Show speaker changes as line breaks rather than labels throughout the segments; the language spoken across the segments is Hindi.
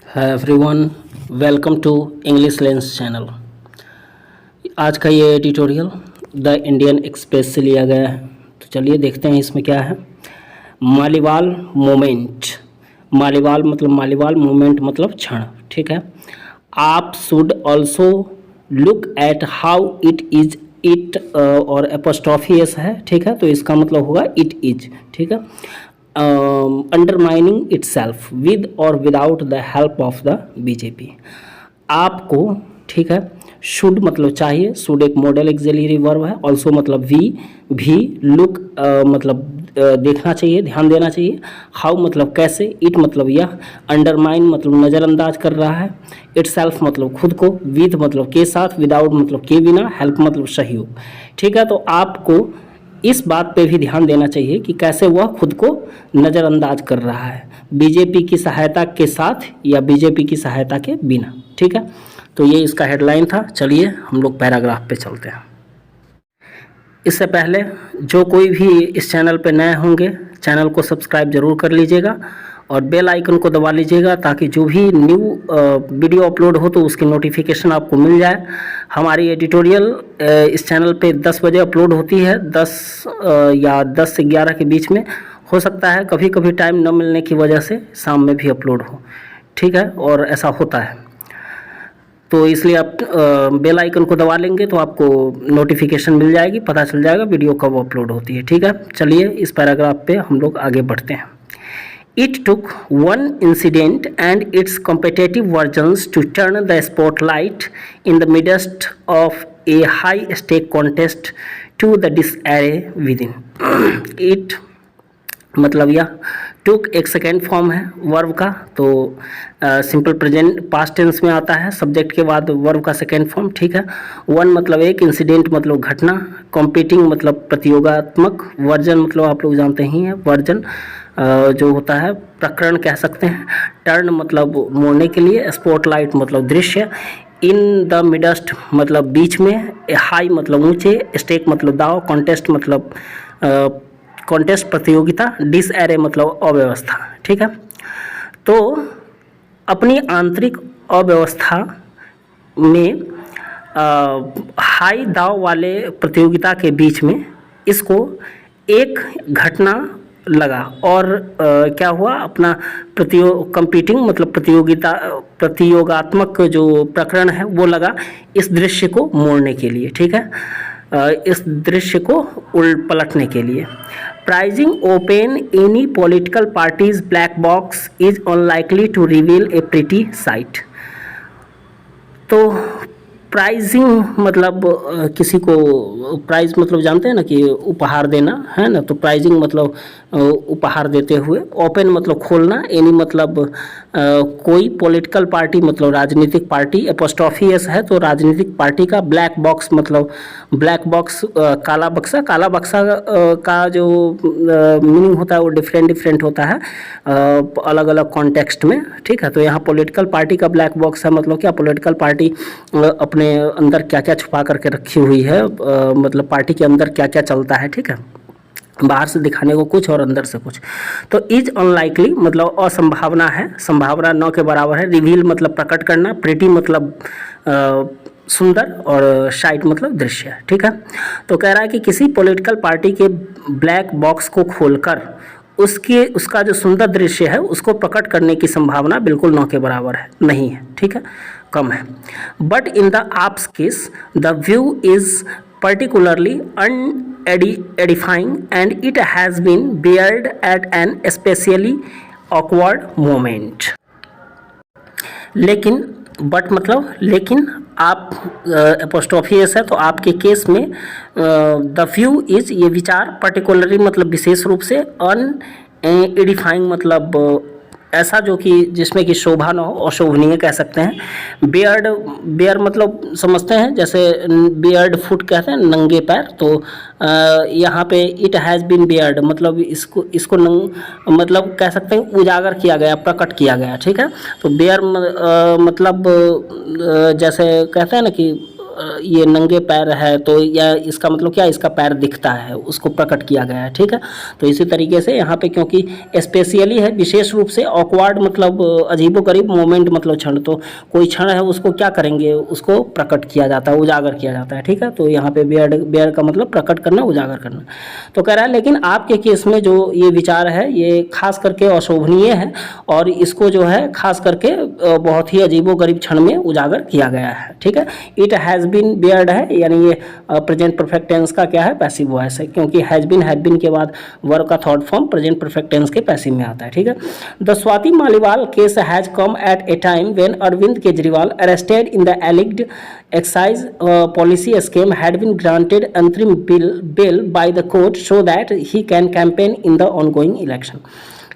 है everyone, welcome to English lens channel. आज का ये एडिटोरियल द इंडियन एक्सप्रेस से लिया गया है। तो चलिए देखते हैं इसमें क्या है। मालीवाल मोमेंट। मालीवाल मोमेंट मतलब क्षण। ठीक है। आप should also look at how it is it और एपोस्ट्रॉफी एस है। ठीक है। तो इसका मतलब होगा इट इज। ठीक है। अंडरमाइनिंग इटसेल्फ विद और without the help of the BJP. आपको, ठीक है, शुड मतलब चाहिए, शुड एक मॉडल एक्सिलरी वर्ब है, ऑल्सो मतलब भी, लुक मतलब देखना चाहिए, ध्यान देना चाहिए, हाउ मतलब कैसे, इट मतलब यह, अंडरमाइन मतलब नज़रअंदाज कर रहा है, इटसेल्फ मतलब खुद को, विद मतलब के साथ, विदाउट मतलब के बिना, हेल्प मतलब सहयोग। ठीक है। तो आपको इस बात पे भी ध्यान देना चाहिए कि कैसे वह खुद को नज़रअंदाज कर रहा है, बीजेपी की सहायता के साथ या बीजेपी की सहायता के बिना। ठीक है। तो ये इसका हेडलाइन था। चलिए हम लोग पैराग्राफ पे चलते हैं। इससे पहले जो कोई भी इस चैनल पे नए होंगे, चैनल को सब्सक्राइब जरूर कर लीजिएगा और बेल आइकन को दबा लीजिएगा ताकि जो भी न्यू वीडियो अपलोड हो तो उसकी नोटिफिकेशन आपको मिल जाए। हमारी एडिटोरियल इस चैनल पे 10 बजे अपलोड होती है, 10 या 10 से 11 के बीच में। हो सकता है कभी कभी टाइम न मिलने की वजह से शाम में भी अपलोड हो। ठीक है। और ऐसा होता है, तो इसलिए आप बेल आइकन को दबा लेंगे तो आपको नोटिफिकेशन मिल जाएगी, पता चल जाएगा वीडियो कब अपलोड होती है। ठीक है। चलिए इस पैराग्राफ पे हम लोग आगे बढ़ते हैं। It took one incident and its competitive versions to turn the spotlight in the midst of a high-stake contest to the disarray within. It मतलब यह टुक एक सेकेंड फॉर्म है वर्ब का, तो सिंपल प्रेजेंट पास्ट टेंस में आता है, सब्जेक्ट के बाद वर्ब का सेकेंड फॉर्म। ठीक है। वन मतलब एक, इंसिडेंट मतलब घटना, कॉम्पिटिंग मतलब प्रतियोगात्मक, वर्जन मतलब आप लोग जानते ही हैं वर्जन जो होता है प्रकरण कह सकते हैं, टर्न मतलब मोड़ने के लिए, स्पॉटलाइट मतलब दृश्य, इन द मिडस्ट मतलब बीच में, हाई मतलब ऊंचे, स्टेक मतलब दाव, कॉन्टेस्ट मतलब कॉन्टेस्ट प्रतियोगिता, डिसएरे मतलब अव्यवस्था। ठीक है। तो अपनी आंतरिक अव्यवस्था में हाई दाव वाले प्रतियोगिता के बीच में इसको एक घटना लगा और क्या हुआ, अपना कंपीटिंग मतलब प्रतियोगात्मक जो प्रकरण है वो लगा इस दृश्य को मोड़ने के लिए। ठीक है। इस दृश्य को उल्ट पलटने के लिए। Prising open any political parties black box is unlikely to reveal a pretty sight. तो प्राइजिंग मतलब किसी को प्राइज मतलब जानते हैं ना कि उपहार देना है ना, तो प्राइजिंग मतलब उपहार देते हुए, ओपन मतलब खोलना, एनी मतलब कोई, पॉलिटिकल पार्टी मतलब राजनीतिक पार्टी, एपोस्ट्रॉफी एस है तो राजनीतिक पार्टी का, ब्लैक बॉक्स मतलब ब्लैक बॉक्स काला बक्सा, काला बक्सा का जो मीनिंग होता है वो डिफरेंट होता है अलग अलग कॉन्टेक्स्ट में। ठीक है। तो यहाँ पॉलिटिकल पार्टी का ब्लैक बॉक्स है मतलब क्या, पॉलिटिकल पार्टी अपने अंदर क्या क्या छुपा करके रखी हुई है, मतलब पार्टी के अंदर क्या क्या चलता है। ठीक है। बाहर से दिखाने को कुछ और अंदर से कुछ। तो इज अनलाइकली मतलब असंभावना है, संभावना न के बराबर है, रिवील मतलब प्रकट करना, प्रिटी मतलब सुंदर और शाइट मतलब दृश्य। ठीक है। तो कह रहा है कि किसी पॉलिटिकल पार्टी के ब्लैक बॉक्स को खोलकर उसका जो सुंदर दृश्य है उसको प्रकट करने की संभावना बिल्कुल न के बराबर है, नहीं है। ठीक है, कम है। But in the AAP's case the view is particularly unedifying and it has been bared at an especially awkward moment. लेकिन बट मतलब लेकिन आप एपोस्ट्रोफी एस है तो आपके केस में द व्यू इज ये विचार, पर्टिकुलरली मतलब विशेष रूप से, अनएडिफाइंग मतलब ऐसा जो कि जिसमें कि शोभा न हो, अशोभनीय कह सकते हैं। बेयर मतलब समझते हैं, जैसे बेयर्ड फुट कहते हैं नंगे पैर, तो यहाँ पे इट हैज़ बीन बेयर्ड मतलब इसको मतलब कह सकते हैं उजागर किया गया, प्रकट किया गया। ठीक है। तो बेयर मतलब जैसे कहते हैं ना कि ये नंगे पैर है तो या इसका मतलब क्या, इसका पैर दिखता है, उसको प्रकट किया गया है। ठीक है, तो इसी तरीके से यहाँ पे क्योंकि स्पेशली है, विशेष रूप से, ऑकवर्ड मतलब अजीबोगरीब मोमेंट मतलब क्षण, तो कोई क्षण है उसको क्या करेंगे, उसको प्रकट किया जाता है, उजागर किया जाता है। ठीक है, तो यहाँ पे बेयर का मतलब प्रकट करना, उजागर करना। तो कह रहा है लेकिन आपके केस में जो ये विचार है ये खास करके अशोभनीय है और इसको जो है खास करके बहुत ही अजीबोगरीब क्षण में उजागर किया गया है। ठीक है, इट हैज़ बीन बेयर्ड है, यानी ये प्रेजेंट परफेक्ट टेंस का क्या है, पैसिव वॉइस है, क्योंकि हैज़ बीन, हैड बीन के बाद वर्ब का third form present perfect tense के पैसिव में आता है। ठीक है, the Swati Maliwal case has come at a time when Arvind Kejriwal arrested in the alleged excise policy scheme had been granted interim bail by the court so that he can campaign in the ongoing election।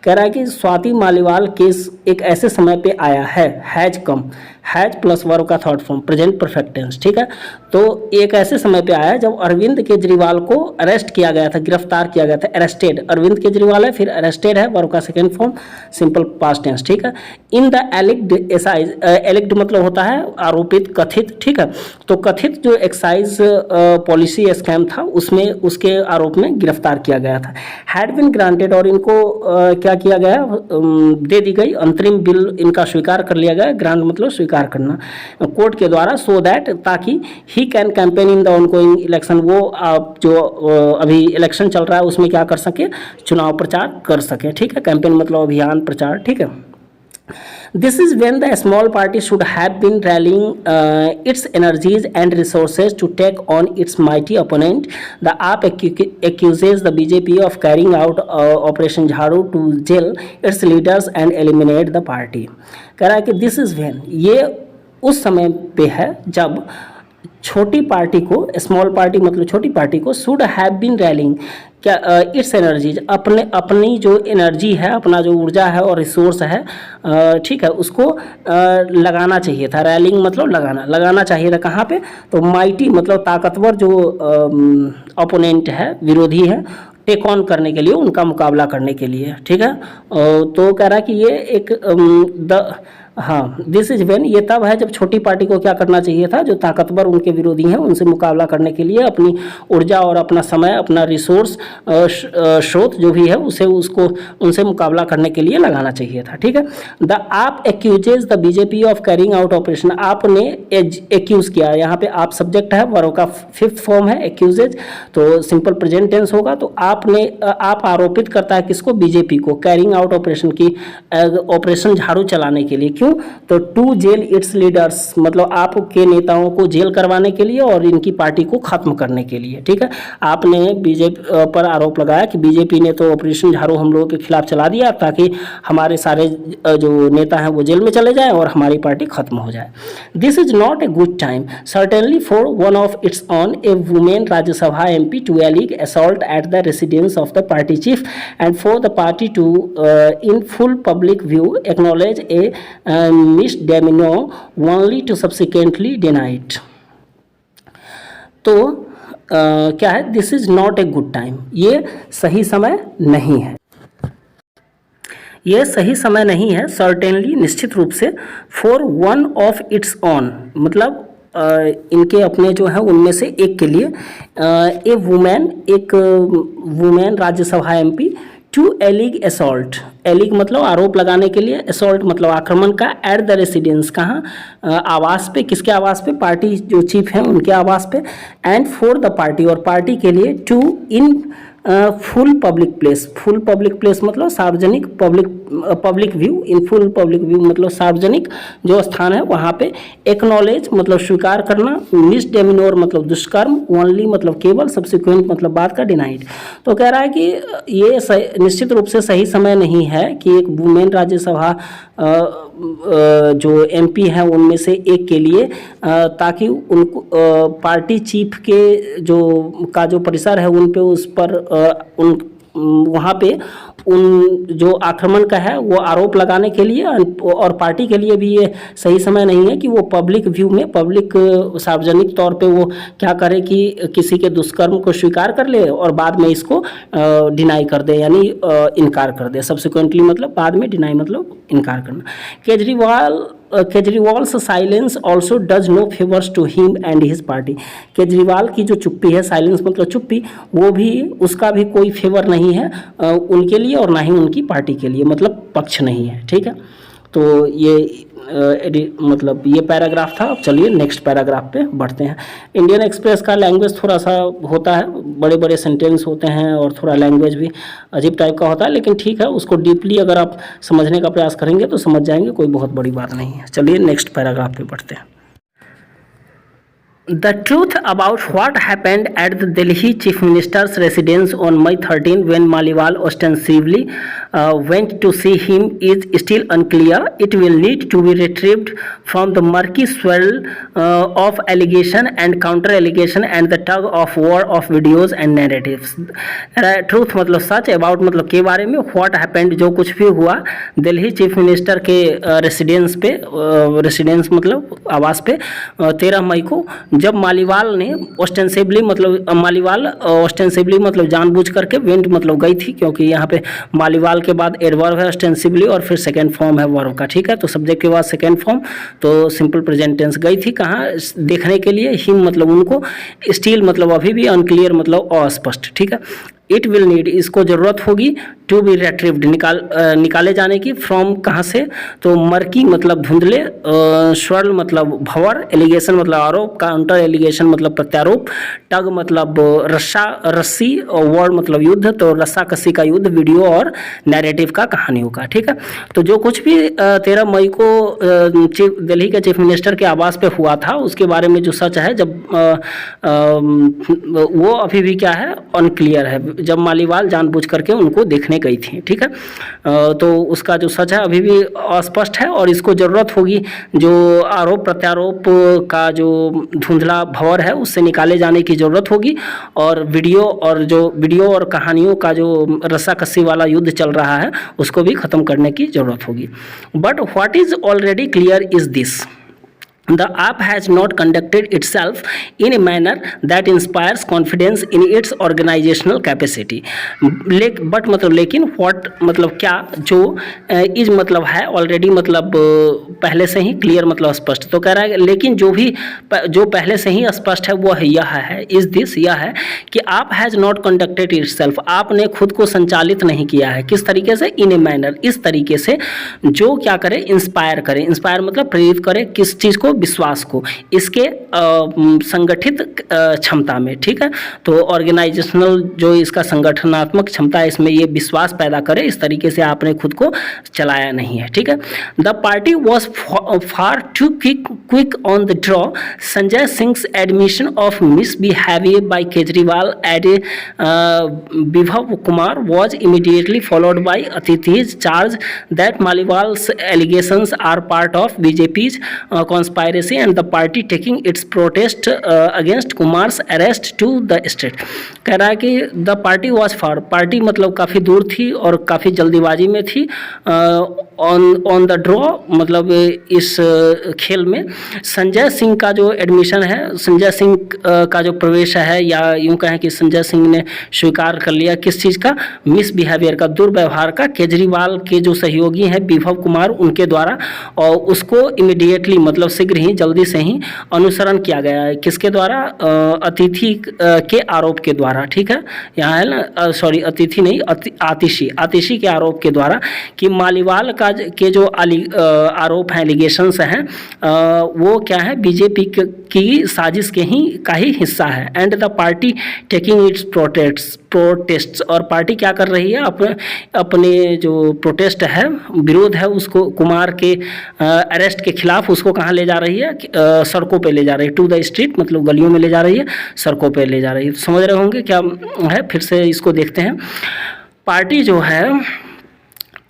कह रहा है कि स्वाति मालीवाल केस एक ऐसे समय पे आया है, has come, has plus verb का third form present perfect tense. ठीक है, तो एक ऐसे समय पे आया जब अरविंद केजरीवाल को अरेस्ट किया गया था, गिरफ्तार किया गया था। अरेस्टेड, अरविंद केजरीवाल है, फिर अरेस्टेड है, वर्ब का second form simple past tense. ठीक है, इन द एलिग्ड एक्साइज, एलिग्ड मतलब होता है आरोपित, कथित। ठीक है, तो कथित जो एक्साइज पॉलिसी स्कैम था उसमें, उसके आरोप में गिरफ्तार किया गया था। हैड बिन ग्रांटेड, और इनको क्या किया गया, दे दी गई अंतरिम बिल, इनका स्वीकार कर लिया गया। ग्रांट मतलब स्वीकार करना कोर्ट के द्वारा, सो दैट, ताकि he can campaign in the ongoing election, वो जो अभी इलेक्शन चल रहा है उसमें क्या कर सके, चुनाव प्रचार कर सके। ठीक है, कैंपेन मतलब अभियान, प्रचार। ठीक है, this is when the small party should have been rallying its energies and resources to take on its mighty opponent. The AAP accuses the BJP of carrying out Operation Jharu to jail its leaders and eliminate the party। कह रहा है कि this is when, ये उस समय पे है जब छोटी पार्टी को, स्मॉल पार्टी मतलब छोटी पार्टी को, शुड हैव बीन रैलिंग, क्या इट्स एनर्जीज, अपनी जो एनर्जी है, अपना जो ऊर्जा है और रिसोर्स है, ठीक है, उसको लगाना चाहिए था। रैलिंग मतलब लगाना चाहिए था कहाँ पे, तो माइटी मतलब ताकतवर जो ओपोनेंट है, विरोधी है, टेक ऑन करने के लिए, उनका मुकाबला करने के लिए। ठीक है, तो कह रहा है कि ये एक हाँ, दिस इज व्हेन, ये तब है जब छोटी पार्टी को क्या करना चाहिए था, जो ताकतवर उनके विरोधी हैं उनसे मुकाबला करने के लिए अपनी ऊर्जा और अपना समय, अपना रिसोर्स, स्रोत जो भी है उसको उनसे मुकाबला करने के लिए लगाना चाहिए था। ठीक है, द आप एक्यूजेज the BJP of carrying out operation, आपने एक्यूज किया, यहाँ पे आप सब्जेक्ट है, वर्ब का फिफ्थ फॉर्म है एक्यूजेज, तो सिंपल प्रेजेंट टेंस होगा। तो आप आरोपित करता है किसको, बीजेपी को, कैरिंग आउट ऑपरेशन की, ऑपरेशन झाड़ू चलाने के लिए। क्यों, तो टू जेल इट्स लीडर्स मतलब आपके नेताओं को जेल करवाने के लिए और इनकी पार्टी को खत्म करने के लिए। ठीक है, आपने बीजेपी पर आरोप लगाया कि बीजेपी ने तो ऑपरेशन झाड़ू हम लोगों के खिलाफ चला दिया ताकि हमारे सारे जो नेता हैं वो जेल में चले जाएं और हमारी पार्टी खत्म हो जाए। This is not a good time certainly for one of its on a women Rajya Sabha MP to allege assault at the residence of the party chief and for the party to in full public view acknowledge a misdemeanor only to subsequently deny it। तो क्या है, this is not a good time, ये सही समय नहीं है, ये सही समय नहीं है। सर्टेनली निश्चित रूप से, for one of its on मतलब इनके अपने जो है उनमें से एक के लिए, ए वुमेन, एक women Rajya Sabha MP to allege assault, allege मतलब आरोप लगाने के लिए, असॉल्ट मतलब आक्रमण का, एट द रेसिडेंस कहाँ, आवास पे, किसके आवास पे, पार्टी जो चीफ हैं उनके आवास पे, एंड फॉर द पार्टी और पार्टी के लिए, to in full public place, full public place मतलब सार्वजनिक, public view, in full public view मतलब सार्वजनिक जो स्थान है वहाँ पे, एक्नॉलेज मतलब स्वीकार करना, मिसडेमिनोर मतलब दुष्कर्म, ओनली मतलब केवल, सब्सिक्वेंट मतलब बाद का, डिनाइड। तो कह रहा है कि ये निश्चित रूप से सही समय नहीं है कि एक वुमेन राज्यसभा जो MP हैं उनमें से एक के लिए, ताकि उनको पार्टी चीफ के जो परिसर है उन पे, उस पर उन वहाँ पे उन जो आक्रमण का है वो आरोप लगाने के लिए, और पार्टी के लिए भी ये सही समय नहीं है कि वो पब्लिक व्यू में, पब्लिक सार्वजनिक तौर पे वो क्या करे कि किसी के दुष्कर्म को स्वीकार कर ले और बाद में इसको डिनाई कर दे, यानी इनकार कर दे। सब्सिक्वेंटली मतलब बाद में, डिनाई मतलब इनकार करना। Kejriwal Kejriwal's silence also does no favours to him and his party. Kejriwal की जो चुप्पी है, साइलेंस मतलब चुप्पी, वो भी उसका भी कोई फेवर नहीं है उनके लिए और ना ही उनकी पार्टी के लिए, मतलब पक्ष नहीं है। ठीक है, तो ये मतलब ये पैराग्राफ था। अब चलिए नेक्स्ट पैराग्राफ पे बढ़ते हैं। इंडियन एक्सप्रेस का लैंग्वेज थोड़ा सा होता है, बड़े बड़े सेंटेंस होते हैं और थोड़ा लैंग्वेज भी अजीब टाइप का होता है, लेकिन ठीक है, उसको डीपली अगर आप समझने का प्रयास करेंगे तो समझ जाएंगे, कोई बहुत बड़ी बात नहीं है। चलिए नेक्स्ट पैराग्राफ पे बढ़ते हैं। The truth about what happened at the Delhi Chief Minister's residence on May 13 when Maliwal ostensibly went to see him is still unclear. It will need to be retrieved from the murky swirl of allegation and counter-allegation and the tug of war of videos and narratives. Truth मतलब सच, about मतलब के बारे में, what happened जो कुछ भी हुआ दिल्ली चीफ मिनिस्टर के रेसिडेंस पे, रेसिडेंस मतलब आवास पे 13 मई को, जब मालीवाल ने ऑस्टेंसिबली मतलब जानबूझ करके वेंट मतलब गई थी, क्योंकि यहाँ पे मालीवाल के बाद एडवर्ब है ऑस्टेंसिबली और फिर सेकेंड फॉर्म है वर्ब का। ठीक है, तो सब्जेक्ट के बाद सेकेंड फॉर्म, तो सिंपल प्रेजेंट टेंस, गई थी कहाँ देखने के लिए, हिम मतलब उनको, स्टिल मतलब अभी भी, अनक्लियर मतलब अस्पष्ट। ठीक है, इट विल नीड इसको ज़रूरत होगी, टू बी रिट्रीव्ड निकाले जाने की, फ्रॉम कहाँ से, तो मर्की मतलब धुंधले, स्वर्ण मतलब भंवर, एलिगेशन मतलब आरोप, काउंटर एलिगेशन मतलब प्रत्यारोप, टग मतलब रस्सी, और वॉर मतलब युद्ध, तो रस्सा कस्सी का युद्ध, वीडियो और नैरेटिव का, कहानियों का। ठीक है, तो जो कुछ भी 13 मई को दिल्ली के चीफ मिनिस्टर के आवास पे हुआ था उसके बारे में जो सच है, जब वो अभी भी क्या है, अनक्लियर है, जब मालीवाल जानबूझ करके उनको देखने गई थी। ठीक है, तो उसका जो सच है अभी भी अस्पष्ट है और इसको ज़रूरत होगी जो आरोप प्रत्यारोप का जो धुंधला भंवर है उससे निकाले जाने की ज़रूरत होगी, और वीडियो और कहानियों का जो रस्साकस्सी वाला युद्ध चल रहा है उसको भी ख़त्म करने की ज़रूरत होगी। But what is already clear is this: the app has not conducted itself in a manner that inspires confidence in its organizational capacity. But मतलब लेकिन what मतलब क्या, जो इज मतलब है ऑलरेडी मतलब पहले से ही, क्लियर मतलब स्पष्ट, तो कह रहा है लेकिन जो पहले से ही स्पष्ट है वो यह है, इज दिस यह है कि आप हैज़ नॉट कंडक्टेड इटसेल्फ, आपने खुद को संचालित नहीं किया है। किस तरीके से? इन ए मैनर, इस तरीके से जो क्या करे, इंस्पायर करे, इंस्पायर मतलब प्रेरित करे, किस चीज़ को, विश्वास को, इसके संगठित क्षमता में। ठीक है, तो ऑर्गेनाइजेशनल जो इसका संगठनात्मक क्षमता है इसमें ये विश्वास पैदा करे, इस तरीके से आपने खुद को चलाया नहीं है। ठीक है, the party was far too quick on the draw, Sanjay Singh admission of misbehaviour by Kejriwal at Vibhav Kumar was immediately followed by Atishi's charge that Maliwal's allegations are part of BJP's conspiracy and the party taking its protest against Kumar's arrest to the state। कह रहा है कि the party was far, party मतलब काफ़ी दूर थी और काफ़ी जल्दीबाजी में थी, ऑन द ड्रॉ मतलब इस खेल में। संजय सिंह का जो एडमिशन है, संजय सिंह का जो प्रवेश है, या यूँ कहें कि संजय सिंह ने स्वीकार कर लिया किस चीज़ का, मिसबिहेवियर का, दुर्व्यवहार का, केजरीवाल के जो सहयोगी हैं विभव कुमार उनके द्वारा, और उसको इमीडिएटली मतलब शीघ्र ही, जल्दी से ही अनुसरण किया गया है। किसके द्वारा? अतिथि के आरोप के द्वारा। ठीक है, यहाँ है ना, सॉरी अतिथि नहीं, आतिशी के आरोप के द्वारा, कि मालीवाल के जो आरोप हैं, एलिगेशंस हैं, वो क्या है, बीजेपी की साजिश का ही हिस्सा है। And the party taking it's protests, और पार्टी क्या कर रही है, अपने जो प्रोटेस्ट है, विरोध है, उसको कुमार के अरेस्ट के खिलाफ उसको कहाँ ले जा रही है, सड़कों पे ले जा रही है, टू द स्ट्रीट मतलब गलियों में ले जा रही है, सड़कों पे ले जा रही है। तो समझ रहे होंगे क्या है, फिर से इसको देखते हैं। पार्टी जो है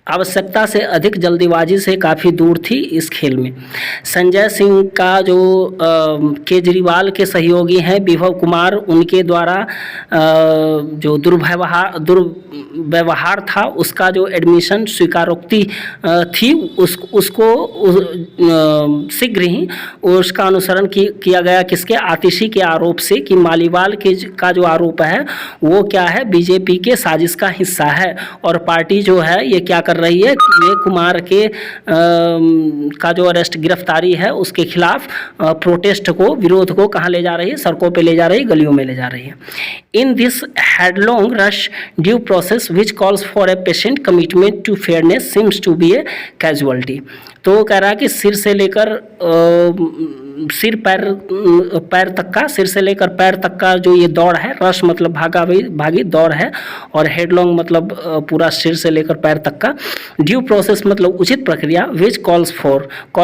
आवश्यकता से अधिक जल्दीबाजी से काफ़ी दूर थी इस खेल में। संजय सिंह का जो केजरीवाल के सहयोगी हैं विभव कुमार, उनके द्वारा जो व्यवहार था, उसका जो एडमिशन स्वीकारोक्ति थी, उसको शीघ्र ही उसका अनुसरण किया गया। किसके? आतिशी के आरोप से कि मालीवाल का जो आरोप है वो क्या है, बीजेपी के साजिश का हिस्सा है। और पार्टी जो है ये क्या कर रही है, ये कुमार के का जो अरेस्ट, गिरफ्तारी है, उसके खिलाफ प्रोटेस्ट को, विरोध को कहाँ ले जा रही है? सड़कों पे ले जा रही है, गलियों में ले जा रही है। In this headlong rush due process which calls for a patient commitment to fairness seems to be a casualty. तो कह रहा है कि सिर से लेकर पैर तक का, सिर से लेकर पैर तक का जो ये दौड़ है, रश मतलब भागी दौड़ है, और हेडलॉन्ग मतलब पूरा सिर से लेकर पैर तक का, ड्यू प्रोसेस मतलब उचित प्रक्रिया, विच कॉल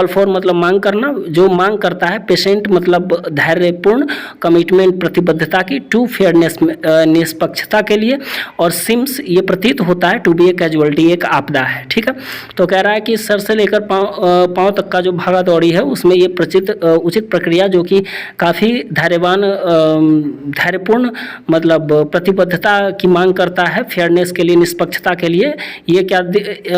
फॉर मतलब मांग करना, जो मांग करता है, पेशेंट मतलब धैर्यपूर्ण, कमिटमेंट प्रतिबद्धता की, टू फेयरनेस निष्पक्षता के लिए, और सिम्स ये प्रतीत होता है, टू बी ए कैजुअलिटी एक आपदा है। ठीक है, तो कह रहा है कि सर से लेकर पाँव तक का जो भागा दौड़ी है उसमें ये उचित प्रक्रिया जो कि काफ़ी धैर्यपूर्ण मतलब प्रतिबद्धता की मांग करता है, फेयरनेस के लिए, निष्पक्षता के लिए, ये क्या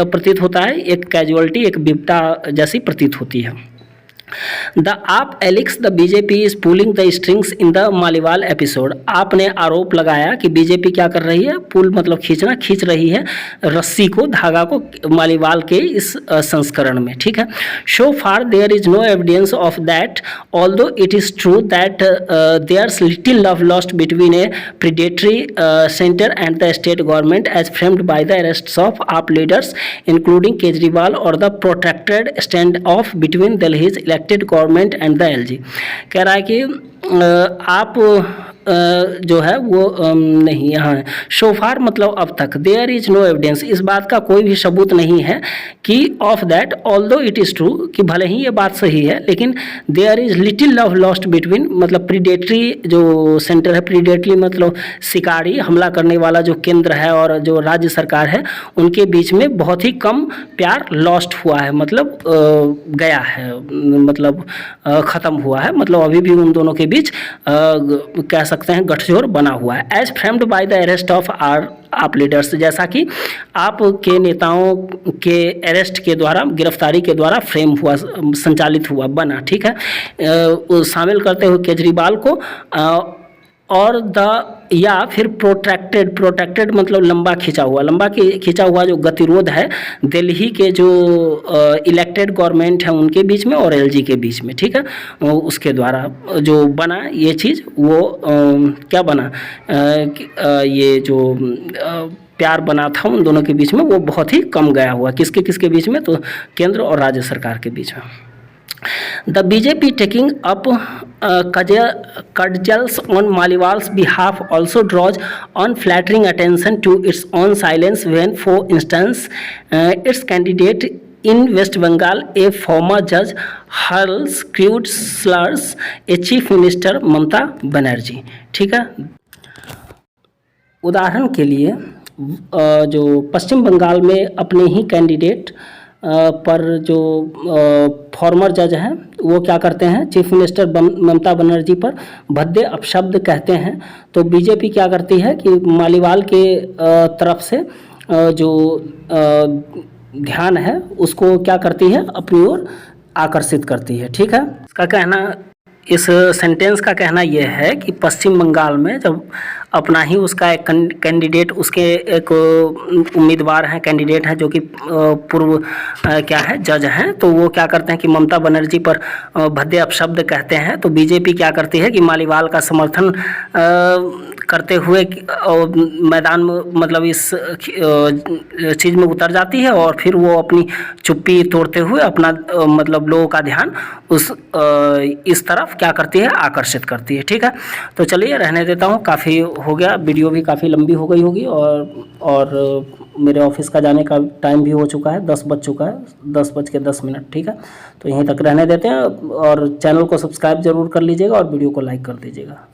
प्रतीत होता है? एक कैजुअलिटी, एक विपदा जैसी प्रतीत होती है। The AAP alleges the BJP is pulling the strings in the Maliwal episode. आपने आरोप लगाया कि बीजेपी क्या कर रही है? पुल मतलब खींचना, खींच रही है रस्सी को, धागा को, मालीवाल के इस संस्करण में। ठीक है, so far there is no evidence of that, although it is true that there's little love lost between a predatory centre and the state government as framed by the arrests of AAP leaders including Kejriwal और the protected stand off between Delhi's elected government and the LG. कह रहा है कि आप जो है वो नहीं, यहाँ शोफार मतलब अब तक, देयर इज नो एविडेंस, इस बात का कोई भी सबूत नहीं है कि of that, although it is true, कि भले ही ये बात सही है, लेकिन there is little love lost between मतलब प्रीडेटरी जो सेंटर है, प्रीडेटरी मतलब शिकारी, हमला करने वाला जो केंद्र है और जो राज्य सरकार है, उनके बीच में बहुत ही कम प्यार लॉस्ट हुआ है, मतलब गया है, मतलब ख़त्म हुआ है, मतलब अभी भी उन दोनों के बीच कह सकते हैं गठजोड़ बना हुआ है। As framed by the arrest of AAP leaders, जैसा कि आपके नेताओं के अरेस्ट के द्वारा, गिरफ्तारी के द्वारा फ्रेम हुआ, संचालित हुआ, बना। ठीक है, शामिल करते हुए केजरीवाल को और या फिर प्रोट्रैक्टेड मतलब लंबा खिंचा हुआ जो गतिरोध है दिल्ली के जो इलेक्टेड गवर्नमेंट है उनके बीच में और एलजी के बीच में। ठीक है, उसके द्वारा जो बना ये चीज़, वो क्या बना, ये जो प्यार बना था उन दोनों के बीच में, वो बहुत ही कम गया हुआ। किसके बीच में? तो केंद्र और राज्य सरकार के बीच में। The BJP taking up cudgels on Maliwal's behalf also draws unflattering attention to its own silence when, for instance, its candidate in West Bengal, a former judge, hurls crude slurs a chief minister Mamata Banerjee। ठीक है, उदाहरण के लिए जो पश्चिम बंगाल में अपने ही कैंडिडेट पर जो फॉर्मर जज हैं वो क्या करते हैं, चीफ मिनिस्टर ममता बनर्जी पर भद्दे अपशब्द कहते हैं। तो बीजेपी क्या करती है कि मालीवाल के तरफ से जो ध्यान है उसको क्या करती है, अपनी ओर आकर्षित करती है। ठीक है, इसका कहना, इस सेंटेंस का कहना यह है कि पश्चिम बंगाल में जब अपना ही उसका एक कैंडिडेट, उसके एक उम्मीदवार हैं, कैंडिडेट हैं जो कि पूर्व क्या है, जज हैं, तो वो क्या करते हैं कि ममता बनर्जी पर भद्दे अपशब्द कहते हैं। तो बीजेपी क्या करती है कि मालीवाल का समर्थन करते हुए मैदान में मतलब इस चीज़ में उतर जाती है और फिर वो अपनी चुप्पी तोड़ते हुए अपना मतलब लोगों का ध्यान इस तरफ क्या करती है, आकर्षित करती है। ठीक है, तो चलिए रहने देता हूँ, काफ़ी हो गया, वीडियो भी काफ़ी लंबी हो गई होगी और मेरे ऑफिस का जाने का टाइम भी हो चुका है, 10 बज चुका है, 10:10। ठीक है, तो यहीं तक रहने देते हैं और चैनल को सब्सक्राइब जरूर कर लीजिएगा और वीडियो को लाइक कर दीजिएगा।